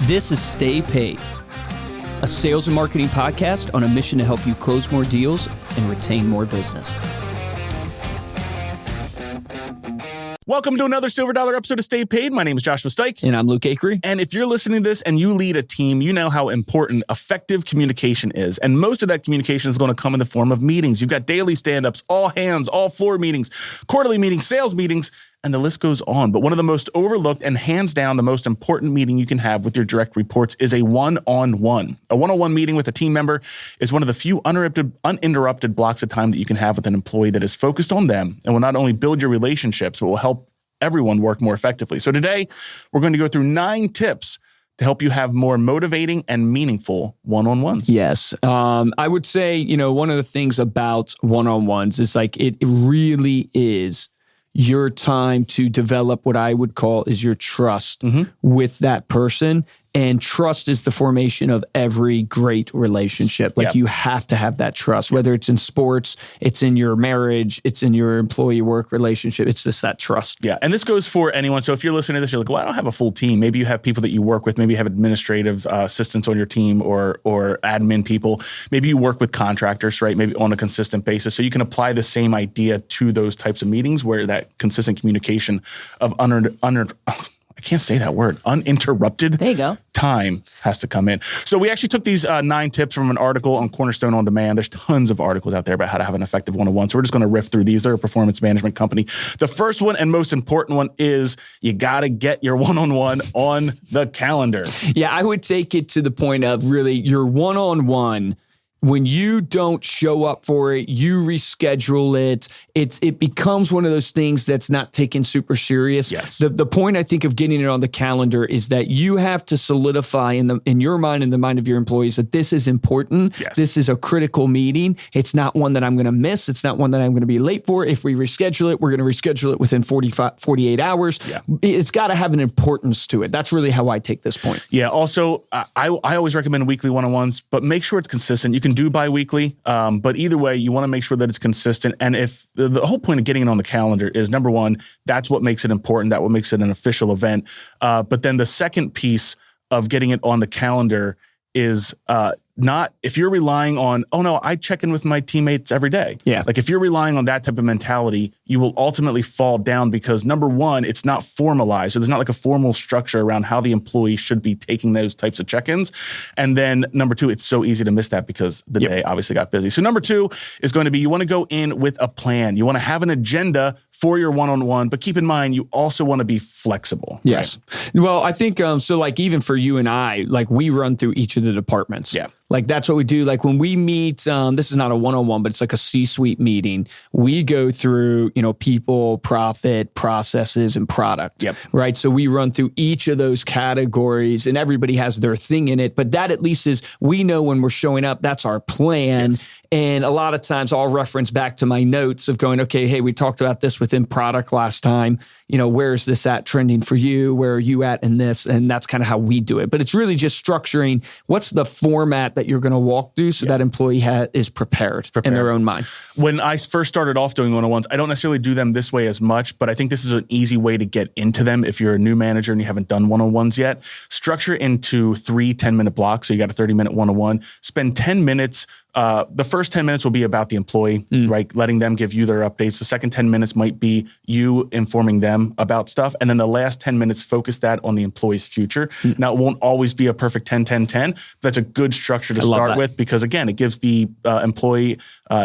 This is Stay Paid, a sales and marketing podcast on a mission to help you close more deals and retain more business. Welcome to another Silver Dollar episode of Stay Paid. My name is Joshua Stike. And I'm Luke Akery. And if you're listening to this and you lead a team, you know how important effective communication is. And most of that communication is going to come in the form of meetings. You've got daily stand-ups, all hands, all floor meetings, quarterly meetings, sales meetings, and the list goes on. But one of the most overlooked and hands down the most important meeting you can have with your direct reports is a one-on-one. A one-on-one meeting with a team member is one of the few uninterrupted blocks of time that you can have with an employee that is focused on them and will not only build your relationships, but will help everyone work more effectively. So today, we're going to go through 9 tips to help you have more motivating and meaningful one-on-ones. Yes. I would say, one of the things about one-on-ones is it really is your time to develop what I would call is your trust with that person. And trust is the formation of every great relationship. You have to have that trust, whether it's in sports, it's in your marriage, it's in your employee work relationship. It's just that trust. Yeah. And this goes for anyone. So if you're listening to this, you're like, well, I don't have a full team. Maybe you have people that you work with. Maybe you have administrative assistants on your team or admin people. Maybe you work with contractors, right? Maybe on a consistent basis. So you can apply the same idea to those types of meetings where that consistent communication of I can't say that word, uninterrupted there you go. Time has to come in. So we actually took these 9 tips from an article on Cornerstone On Demand. There's tons of articles out there about how to have an effective one-on-one. So we're just going to riff through these. They're a performance management company. The first one and most important one is you got to get your one-on-one on the calendar. Yeah, I would take it to the point of really your one-on-one. When you don't show up for it, you reschedule it. It becomes one of those things that's not taken super serious. Yes. The point I think of getting it on the calendar is that you have to solidify in your mind and the mind of your employees that this is important. Yes. This is a critical meeting. It's not one that I'm going to miss. It's not one that I'm going to be late for. If we reschedule it, we're going to reschedule it within 48 hours. Yeah. It's got to have an importance to it. That's really how I take this point. Yeah. Also, I always recommend weekly one-on-ones, but make sure it's consistent. You can do bi-weekly, but either way, you want to make sure that it's consistent. And if the whole point of getting it on the calendar is, number one, that's what makes it important. That what makes it an official event. But then the second piece of getting it on the calendar is not if you're relying on, oh no, I check in with my teammates every day. Yeah. If you're relying on that type of mentality, you will ultimately fall down because number one, it's not formalized. So there's not like a formal structure around how the employee should be taking those types of check-ins. And then number two, it's so easy to miss that because the day obviously got busy. So number 2 is going to be, you want to go in with a plan. You want to have an agenda for your one-on-one, but keep in mind, you also want to be flexible. Yes. Right? Well, I think, even for you and I, we run through each of the departments. Yeah. That's what we do. When we meet, this is not a one-on-one, but it's like a C-suite meeting. We go through, people, profit, processes, and product. Yep. Right. So we run through each of those categories and everybody has their thing in it. But that at least is, we know when we're showing up, that's our plan. Yes. And a lot of times I'll reference back to my notes of going, okay, hey, we talked about this within product last time. Where is this at trending for you? Where are you at in this? And that's kind of how we do it. But it's really just structuring what's the format that you're going to walk through so that employee is prepared in their own mind. When I first started off doing one-on-ones, I don't necessarily do them this way as much, but I think this is an easy way to get into them if you're a new manager and you haven't done one-on-ones yet. Structure into 3 10-minute blocks. So you got a 30-minute one-on-one. Spend 10 minutes. The first 10 minutes will be about the employee, right? Letting them give you their updates. The second 10 minutes might be you informing them about stuff. And then the last 10 minutes, focus that on the employee's future. Now, it won't always be a perfect 10-10-10, but that's a good structure to start with because, again, it gives the employee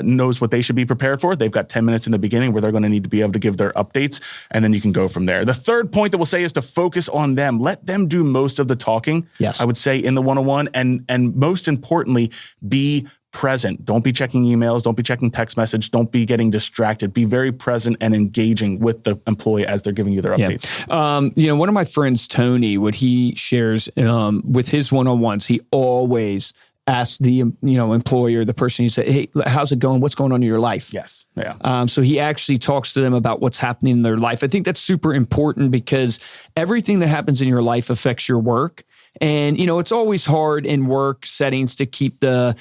knows what they should be prepared for. They've got 10 minutes in the beginning where they're going to need to be able to give their updates, and then you can go from there. The third point that we'll say is to focus on them. Let them do most of the talking, yes. I would say, in the one-on-one. And most importantly, be present. Don't be checking emails. Don't be checking text message. Don't be getting distracted. Be very present and engaging with the employee as they're giving you their updates. One of my friends, Tony, what he shares with his one-on-ones, he always asks the employer, the person, you say, hey, how's it going? What's going on in your life? Yes. Yeah. So he actually talks to them about what's happening in their life. I think that's super important because everything that happens in your life affects your work. And, it's always hard in work settings to keep the,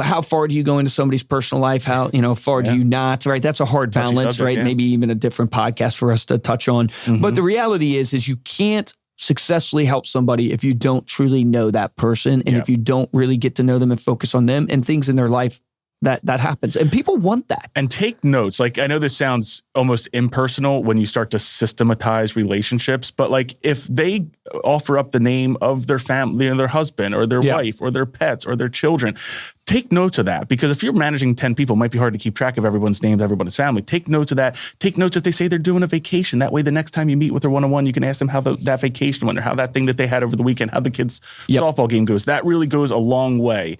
how far do you go into somebody's personal life? How, far do you not, right? That's a hard balance, subject, right? Yeah. Maybe even a different podcast for us to touch on. Mm-hmm. But the reality is you can't successfully help somebody if you don't truly know that person and if you don't really get to know them and focus on them and things in their life that happens. And people want that. And take notes. Like, I know this sounds almost impersonal when you start to systematize relationships, but like if they offer up the name of their family, their husband or their wife or their pets or their children, take notes of that, because if you're managing 10 people, it might be hard to keep track of everyone's names, everyone's family. Take notes of that. Take notes if they say they're doing a vacation. That way, the next time you meet with their one-on-one, you can ask them how that vacation went or how that thing that they had over the weekend, how the kids' softball game goes. That really goes a long way.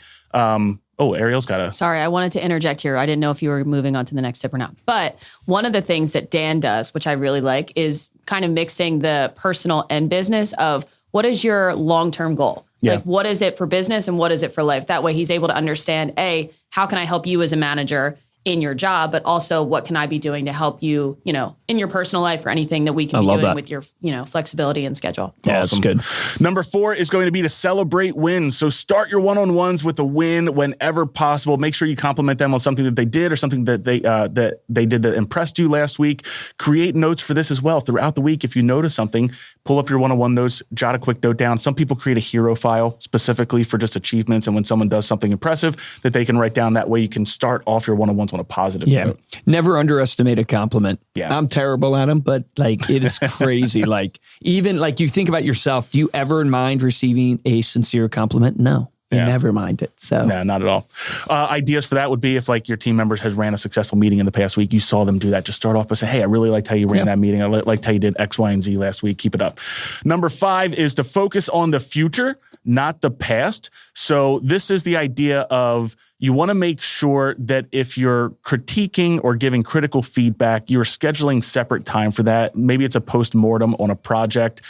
Ariel's got a... Sorry, I wanted to interject here. I didn't know if you were moving on to the next tip or not. But one of the things that Dan does, which I really like, is kind of mixing the personal and business of what is your long-term goal? Yeah. Like, what is it for business and what is it for life? That way he's able to understand, A, how can I help you as a manager in your job, but also what can I be doing to help you, in your personal life or anything that we can be doing with your, flexibility and schedule. Yeah, awesome. That's good. Number 4 is going to be to celebrate wins. So start your one-on-ones with a win whenever possible. Make sure you compliment them on something that they did or something that they did that impressed you last week. Create notes for this as well. Throughout the week, if you notice something, pull up your one-on-one notes, jot a quick note down. Some people create a hero file specifically for just achievements, and when someone does something impressive that they can write down, that way you can start off your one-on-ones on a positive note. Never underestimate a compliment. Yeah. I'm terrible at them, but like it is crazy. Like even like you think about yourself, do you ever mind receiving a sincere compliment? No. You never mind it. So no, not at all. Ideas for that would be if like your team members has ran a successful meeting in the past week, you saw them do that. Just start off by saying, hey, I really liked how you ran that meeting. I liked how you did X, Y, and Z last week. Keep it up. Number 5 is to focus on the future, not the past. So this is the idea of you want to make sure that if you're critiquing or giving critical feedback, you're scheduling separate time for that. Maybe it's a post-mortem on a project.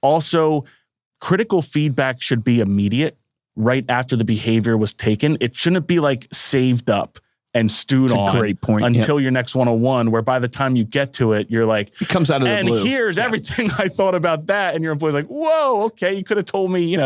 Also, critical feedback should be immediate. Right after the behavior was taken. It shouldn't be like saved up and stewed on great point. Until your next one-on-one, where by the time you get to it, you're like, it comes out of the blue. And here's everything I thought about that. And your employee's like, whoa, okay, you could have told me,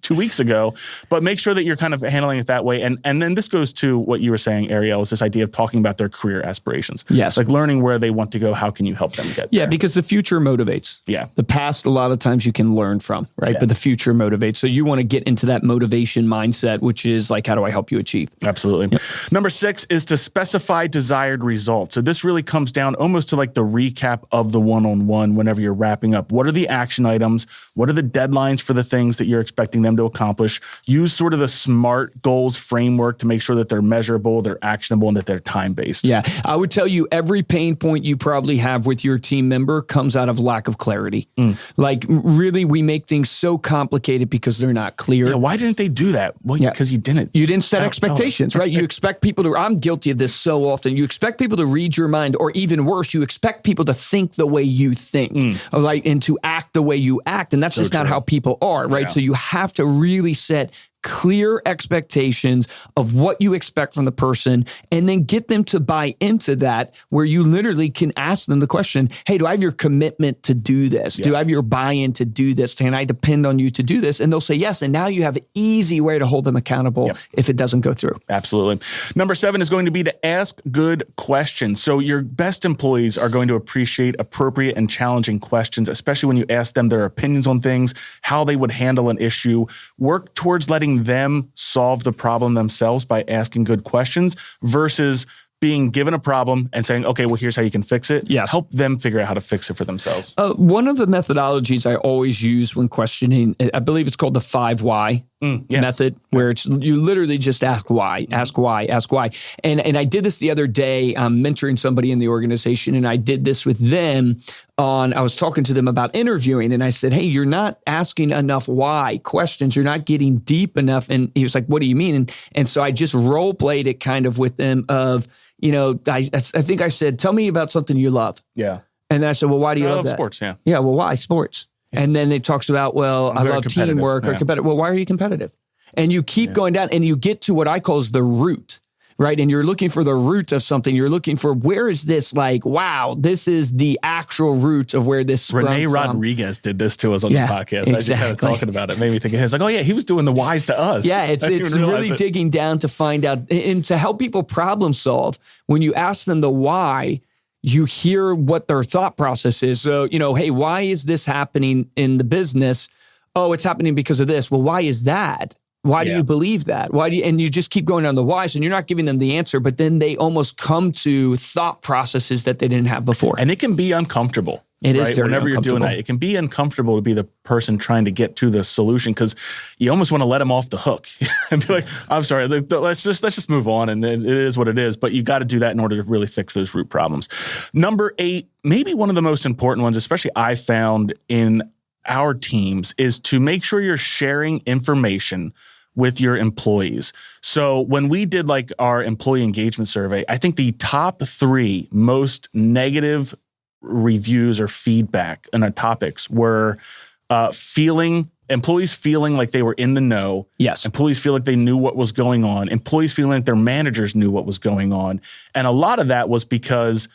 2 weeks ago. But make sure that you're kind of handling it that way. And then this goes to what you were saying, Ariel, is this idea of talking about their career aspirations. Yes. Like learning where they want to go. How can you help them get there? Yeah, because the future motivates. Yeah. The past, a lot of times you can learn from, right? Yeah. But the future motivates. So you want to get into that motivation mindset, which is like, how do I help you achieve? Absolutely. Yep. Number 6 is to specify desired results. So this really comes down almost to like the recap of the one-on-one whenever you're wrapping up. What are the action items? What are the deadlines for the things that you're expecting them to accomplish? Use sort of the SMART goals framework to make sure that they're measurable, they're actionable, and that they're time-based. Yeah. I would tell you every pain point you probably have with your team member comes out of lack of clarity. Like really, we make things so complicated because they're not clear. Yeah, why didn't they do that? Well, because you didn't. You didn't set expectations, right? You expect people to, I'm guilty of this so often. You expect people to read your mind, or even worse, you expect people to think the way you think, right? And to act the way you act. And that's just not how people are, right? So you have to really set clear expectations of what you expect from the person, and then get them to buy into that, where you literally can ask them the question, hey, do I have your commitment to do this? Do I have your buy-in to do this? Can I depend on you to do this? And they'll say yes. And now you have an easy way to hold them accountable if it doesn't go through. Absolutely. Number 7 is going to be to ask good questions. So your best employees are going to appreciate appropriate and challenging questions, especially when you ask them their opinions on things, how they would handle an issue. Work towards letting them solve the problem themselves by asking good questions versus being given a problem and saying, okay, well, here's how you can fix it. Yes. Help them figure out how to fix it for themselves. One of the methodologies I always use when questioning, I believe it's called the 5 why method, where it's you literally just ask why, ask why, ask why. And I did this the other day. I'm mentoring somebody in the organization, and I did this with them I was talking to them about interviewing, and I said, hey, you're not asking enough why questions. You're not getting deep enough. And he was like, what do you mean? And so I just role played it kind of with them of, I think I said, tell me about something you love. Yeah. And I said, well, why do you love that? Sports, yeah. Yeah, well, why sports? And then it talks about, well, I love teamwork or competitive. Well, why are you competitive? And you keep going down, and you get to what I call is the root, right? And you're looking for the root of something. You're looking for, where is this like, wow, this is the actual root of where this sprung Renee from. Rodriguez did this to us on the podcast. Exactly. I just kind of talking about it. Made me think of him. It's like, oh yeah, he was doing the whys to us. Yeah, it's really digging down to find out and to help people problem solve. When you ask them the why, you hear what their thought process is. So, hey, why is this happening in the business? Oh, it's happening because of this. Well, why is that? Why do you believe that? And you just keep going down the whys, and you're not giving them the answer, but then they almost come to thought processes that they didn't have before. And it can be uncomfortable. It is very Whenever you're doing that, it can be uncomfortable to be the person trying to get to the solution, because you almost want to let them off the hook and be like, "I'm sorry, let's just move on," and it is what it is. But you got to do that in order to really fix those root problems. Number 8, maybe one of the most important ones, especially I found in our teams, is to make sure you're sharing information with your employees. So when we did like our employee engagement survey, I think the top 3 most negative reviews or feedback on our topics were employees feeling like they were in the know. Yes. Employees feel like they knew what was going on. Employees feeling like their managers knew what was going on. And a lot of that was because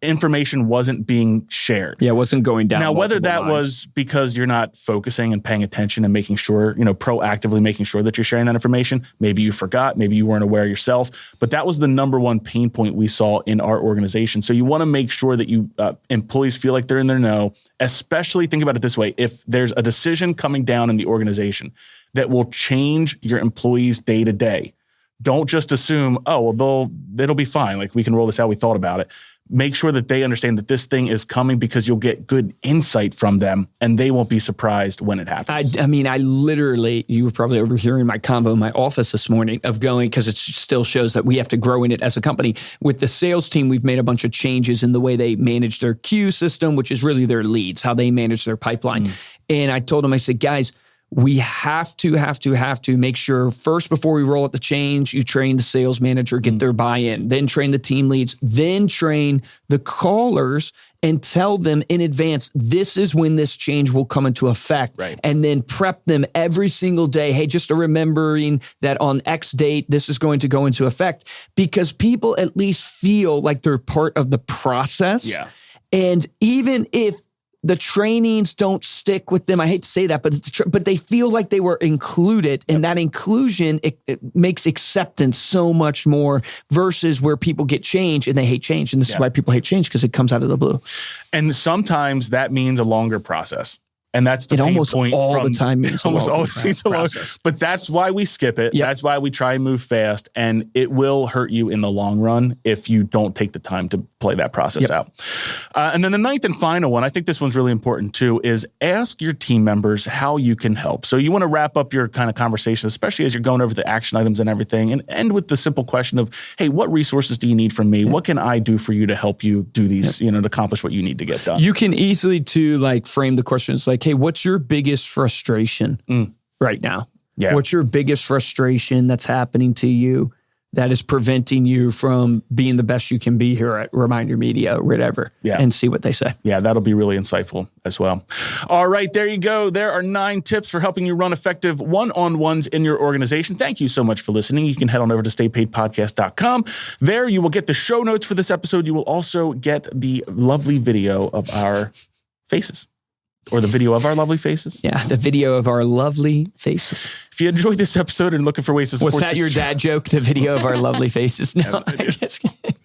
information wasn't being shared. Yeah, it wasn't going down. Now, whether that lines. was because you're not focusing and paying attention and making sure, proactively making sure that you're sharing that information, maybe you forgot, maybe you weren't aware yourself, but that was the number one pain point we saw in our organization. So you want to make sure that you employees feel like they're in their know, especially think about it this way. If there's a decision coming down in the organization that will change your employees day to day, don't just assume, oh, well, it'll be fine. Like, we can roll this out. We thought about it. Make sure that they understand that this thing is coming, because you'll get good insight from them and they won't be surprised when it happens. I mean, I literally, you were probably overhearing my convo in my office this morning of going, because it still shows that we have to grow in it as a company. With the sales team, we've made a bunch of changes in the way they manage their queue system, which is really their leads, how they manage their pipeline. And I told them, I said, guys, we have to make sure first, before we roll out the change, you train the sales manager, get their buy-in, then train the team leads, then train the callers and tell them in advance, this is when this change will come into effect. Right. And then prep them every single day. Hey, just a remembering that on X date, this is going to go into effect, because people at least feel like they're part of the process. Yeah. And even if the trainings don't stick with them, I hate to say that, but they feel like they were included, and that inclusion, it makes acceptance so much more, versus where people get change and they hate change. And this is why people hate change, because it comes out of the blue. And sometimes that means a longer process. And that's the pain point. All the time means almost always means a long process. But that's why we skip it. Yep. That's why we try and move fast. And it will hurt you in the long run if you don't take the time to play that process out. And then the 9th and final one, I think this one's really important too, is ask your team members how you can help. So you want to wrap up your kind of conversation, especially as you're going over the action items and everything, and end with the simple question of, hey, what resources do you need from me? What can I do for you to help you do these, to accomplish what you need to get done? You can easily frame the questions like, hey, what's your biggest frustration right now? Yeah. What's your biggest frustration that's happening to you that is preventing you from being the best you can be here at Reminder Media or whatever? Yeah. And see what they say. Yeah, that'll be really insightful as well. All right, there you go. There are 9 tips for helping you run effective one-on-ones in your organization. Thank you so much for listening. You can head on over to staypaidpodcast.com. There you will get the show notes for this episode. You will also get the lovely video of our faces. Or the video of our lovely faces. Yeah, the video of our lovely faces. If you enjoyed this episode and looking for ways to support... Was that your dad joke, the video of our lovely faces? No, I'm just kidding.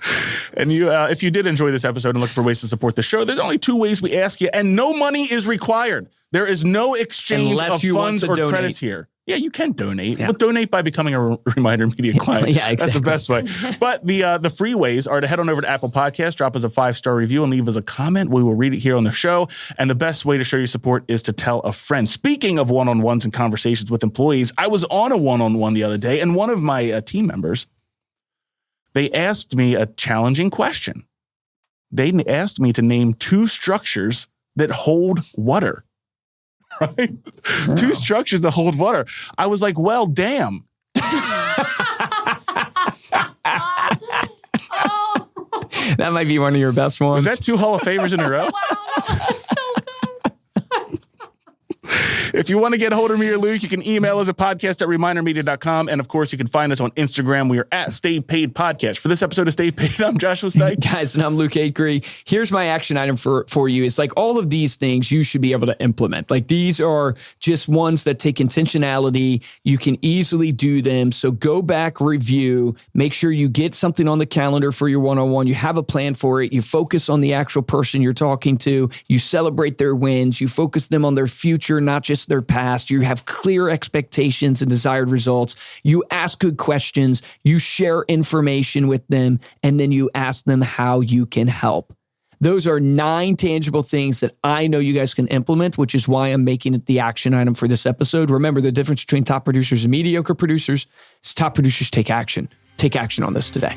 And if you did enjoy this episode and look for ways to support the show, there's only 2 ways we ask you, and no money is required. There is no exchange Unless of funds or credits here. Yeah, you can donate. Yeah. But donate by becoming a Reminder Media client. Yeah, exactly. That's the best way. But the free ways are to head on over to Apple Podcasts, drop us a 5-star review, and leave us a comment. We will read it here on the show. And the best way to show your support is to tell a friend. Speaking of one-on-ones and conversations with employees, I was on a one-on-one the other day, and one of my team members, they asked me a challenging question. They asked me to name 2 structures that hold water. Right? No. 2 structures that hold water. I was like, well, damn. That might be one of your best ones. Was that 2 Hall of Famers in a row? Wow, that was so good. If you want to get a hold of me or Luke, you can email us at podcast@remindermedia.com. And of course, you can find us on Instagram. We are at Stay Paid Podcast. For this episode of Stay Paid, I'm Joshua Stike. Guys, and I'm Luke Acree. Here's my action item for you. It's like all of these things you should be able to implement. Like these are just ones that take intentionality. You can easily do them. So go back, review, make sure you get something on the calendar for your one-on-one. You have a plan for it. You focus on the actual person you're talking to. You celebrate their wins. You focus them on their future, not just their past. You have clear expectations and desired results. You ask good questions. You share information with them, and then you ask them how you can help. Those are 9 tangible things that I know you guys can implement, which is why I'm making it the action item for this episode. Remember, the difference between top producers and mediocre producers is top producers take action. Take action on this today.